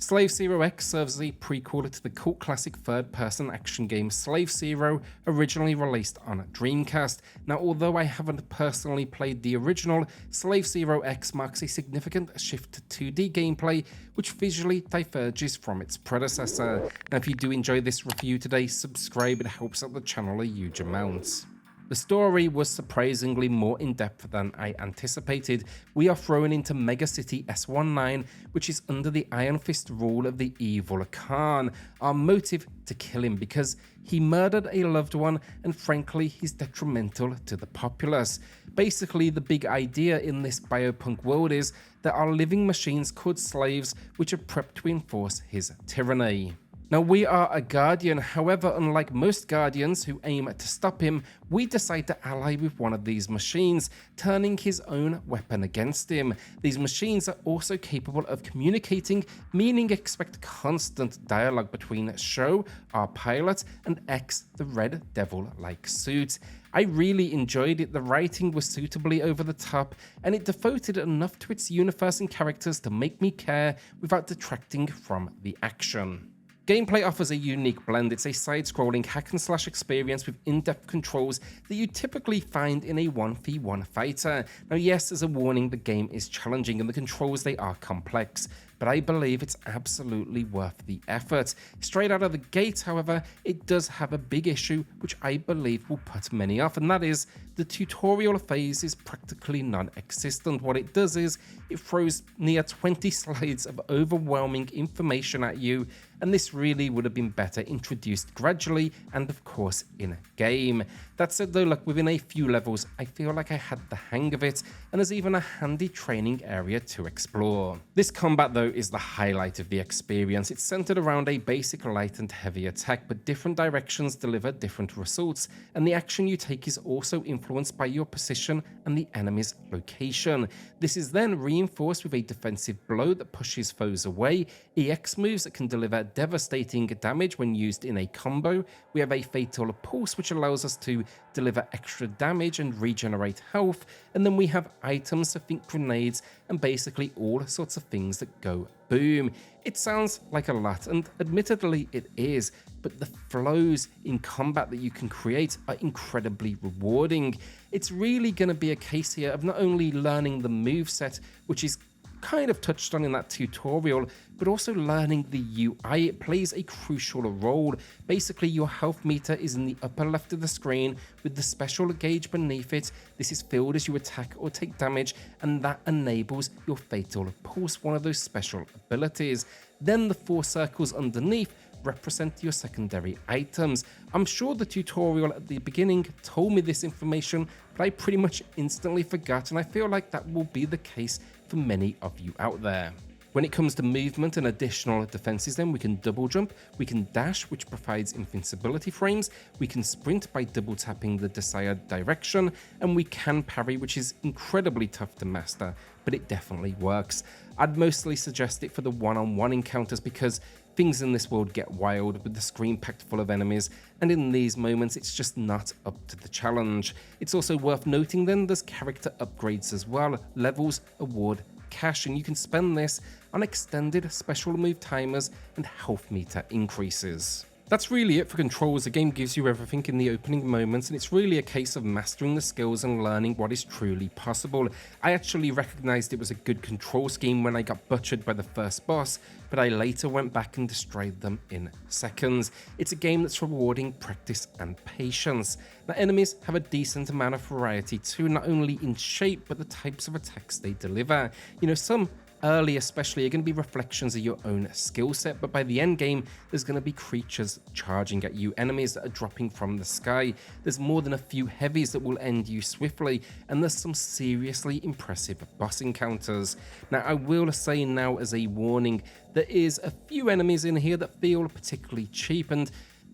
Slave Zero X serves as a prequel to the cult classic third-person action game Slave Zero, originally released on Dreamcast. Now, although I haven't personally played the original, Slave Zero X marks a significant shift to 2D gameplay, which visually diverges from its predecessor. Now, if you do enjoy this review today, subscribe, it helps out the channel a huge amount. The story was surprisingly more in-depth than I anticipated. We are thrown into Megacity S1-9, which is under the Iron Fist rule of the evil Khan. Our motive: to kill him because he murdered a loved one and frankly he's detrimental to the populace. Basically, the big idea in this biopunk world is that our living machines called slaves which are prepped to enforce his tyranny. Now, we are a guardian, however, unlike most guardians who aim to stop him, we decide to ally with one of these machines, turning his own weapon against him. These machines are also capable of communicating, meaning expect constant dialogue between Shou, our pilot, and X, the red devil-like suit. I really enjoyed it, the writing was suitably over the top, and it devoted enough to its universe and characters to make me care without detracting from the action. Gameplay offers a unique blend. It's a side-scrolling hack-and-slash experience with in-depth controls that you typically find in a 1v1 fighter. Now yes, as a warning, the game is challenging and the controls, they are complex, but I believe it's absolutely worth the effort. Straight out of the gate, however, it does have a big issue which I believe will put many off, and that is the tutorial phase is practically non-existent. What it does is it throws near 20 slides of overwhelming information at you, and this really would have been better introduced gradually and of course in game. That said though, look, within a few levels I feel like I had the hang of it, and there's even a handy training area to explore. This combat though is the highlight of the experience. It's centered around a basic light and heavy attack, but different directions deliver different results, and the action you take is also influenced by your position and the enemy's location. This is then reinforced with a defensive blow that pushes foes away, EX moves that can deliver devastating damage when used in a combo. We have a fatal pulse which allows us to deliver extra damage and regenerate health, and then we have items, so think grenades and basically all sorts of things that go boom. It sounds like a lot, and admittedly it is, but the flows in combat that you can create are incredibly rewarding. It's really going to be a case here of not only learning the moveset, which is kind of touched on in that tutorial, but also learning the UI. It plays a crucial role. Basically, your health meter is in the upper left of the screen with the special gauge beneath it. This is filled as you attack or take damage, and that enables your fatal pulse, one of those special abilities. Then the 4 circles underneath represent your secondary items. I'm sure the tutorial at the beginning told me this information, but I pretty much instantly forgot, and I feel like that will be the case for many of you out there. When it comes to movement and additional defenses, then we can double jump, we can dash, which provides invincibility frames, we can sprint by double tapping the desired direction, and we can parry, which is incredibly tough to master, but it definitely works. I'd mostly suggest it for the one-on-one encounters because things in this world get wild with the screen packed full of enemies, and in these moments it's just not up to the challenge. It's also worth noting then there's character upgrades as well, levels, award, cash, and you can spend this on extended special move timers and health meter increases. That's really it for controls. The game gives you everything in the opening moments, and it's really a case of mastering the skills and learning what is truly possible. I actually recognized it was a good control scheme when I got butchered by the first boss, but I later went back and destroyed them in seconds. It's a game that's rewarding practice and patience. The enemies have a decent amount of variety too, not only in shape, but the types of attacks they deliver. You know, some early especially are going to be reflections of your own skill set, but by the end game there's going to be creatures charging at you, enemies that are dropping from the sky, there's more than a few heavies that will end you swiftly, and there's some seriously impressive boss encounters. Now I will say now as a warning, there is a few enemies in here that feel particularly cheap, and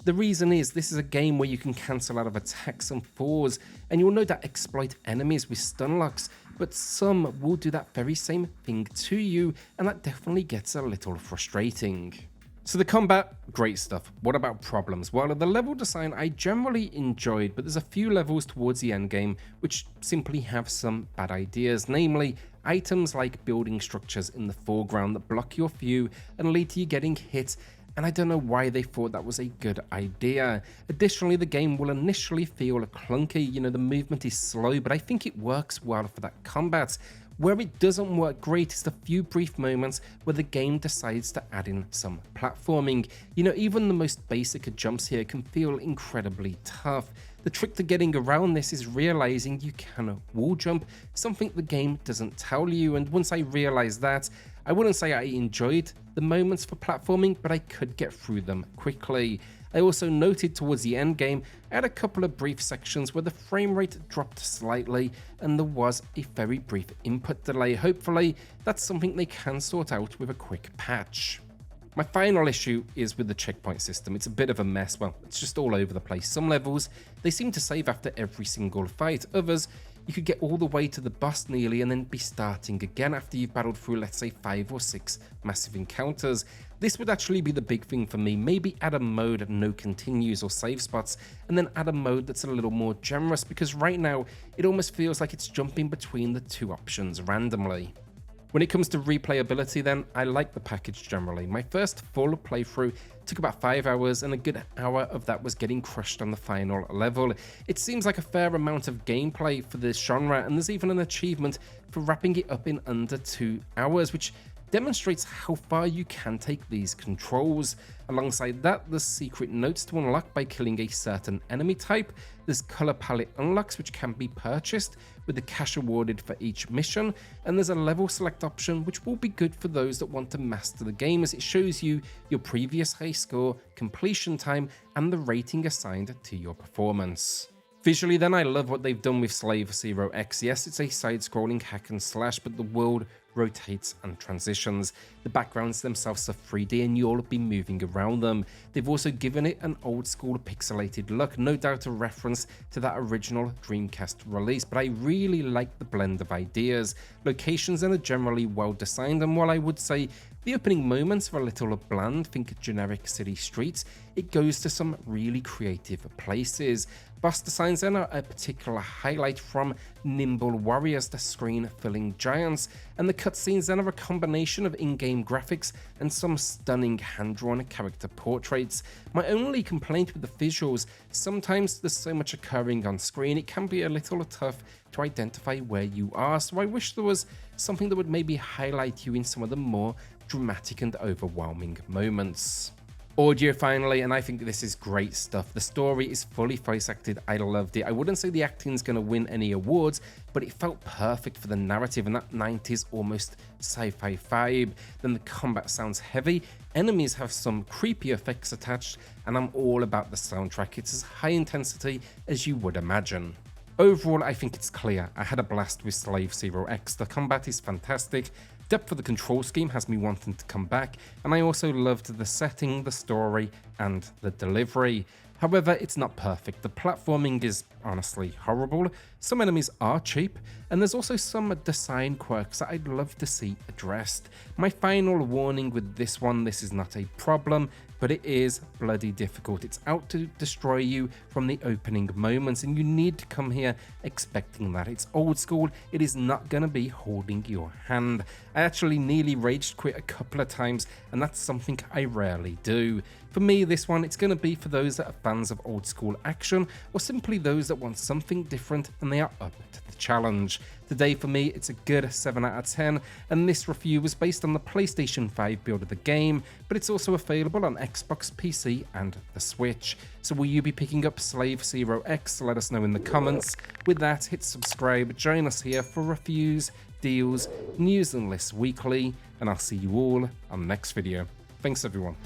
the reason is this is a game where you can cancel out of attacks and falls, and you'll no doubt exploit enemies with stun locks, but some will do that very same thing to you, and that definitely gets a little frustrating. So the combat, great stuff. What about problems? Well, the level design I generally enjoyed, but there's a few levels towards the end game which simply have some bad ideas, namely items like building structures in the foreground that block your view and lead to you getting hit, and I don't know why they thought that was a good idea. Additionally, the game will initially feel clunky, the movement is slow, but I think it works well for that combat. Where it doesn't work great is the few brief moments where the game decides to add in some platforming. Even the most basic jumps here can feel incredibly tough. The trick to getting around this is realizing you can wall jump, something the game doesn't tell you, and once I realized that, I wouldn't say I enjoyed the moments for platforming, but I could get through them quickly. I also noted towards the end game, I had a couple of brief sections where the frame rate dropped slightly and there was a very brief input delay. Hopefully, that's something they can sort out with a quick patch. My final issue is with the checkpoint system. It's a bit of a mess. Well, it's just all over the place. Some levels, they seem to save after every single fight. Others, you could get all the way to the boss nearly and then be starting again after you've battled through, let's say, 5 or 6 massive encounters. This would actually be the big thing for me. Maybe add a mode no continues or save spots, and then add a mode that's a little more generous, because right now it almost feels like it's jumping between the two options randomly. When it comes to replayability then, I like the package generally. My first full playthrough took about 5 hours, and a good hour of that was getting crushed on the final level. It seems like a fair amount of gameplay for this genre, and there's even an achievement for wrapping it up in under 2 hours, which demonstrates how far you can take these controls. Alongside that, there's secret notes to unlock by killing a certain enemy type. There's color palette unlocks which can be purchased with the cash awarded for each mission, and there's a level select option which will be good for those that want to master the game, as it shows you your previous high score, completion time, and the rating assigned to your performance. Visually then, I love what they've done with Slave Zero X. Yes, it's a side-scrolling hack and slash, but the world rotates and transitions. The backgrounds themselves are 3D and you'll be moving around them. They've also given it an old school pixelated look, no doubt a reference to that original Dreamcast release, but I really like the blend of ideas. Locations are generally well designed, and while I would say the opening moments are a little bland, think generic city streets, it goes to some really creative places. Boss designs then are a particular highlight, from nimble warriors to screen-filling giants, and the cutscenes then are a combination of in-game graphics and some stunning hand-drawn character portraits. My only complaint with the visuals, sometimes there's so much occurring on screen, it can be a little tough to identify where you are, so I wish there was something that would maybe highlight you in some of the more dramatic and overwhelming moments. Audio finally, and I think this is great stuff. The story is fully voice acted. I loved it. I wouldn't say the acting's going to win any awards, but it felt perfect for the narrative and that 90s almost sci-fi vibe. Then the combat sounds heavy, enemies have some creepy effects attached, and I'm all about the soundtrack. It's as high intensity as you would imagine. Overall, I think it's clear. I had a blast with Slave Zero X. The combat is fantastic. Depth of the control scheme has me wanting to come back, and I also loved the setting, the story, and the delivery. However, it's not perfect. The platforming is honestly horrible. Some enemies are cheap, and there's also some design quirks that I'd love to see addressed. My final warning with this one, this is not a problem, but it is bloody difficult. It's out to destroy you from the opening moments, and you need to come here expecting that. It's old school, it is not going to be holding your hand. I actually nearly rage quit a couple of times, and that's something I rarely do. For me, this one, it's going to be for those that are fans of old school action, or simply those that want something different and they are up to the challenge. Today for me, it's a good 7 out of 10, and this review was based on the PlayStation 5 build of the game, but it's also available on Xbox, PC, and the Switch. So will you be picking up Slave Zero X? Let us know in the comments. With that, hit subscribe, join us here for reviews, deals, news and lists weekly, and I'll see you all on the next video. Thanks everyone.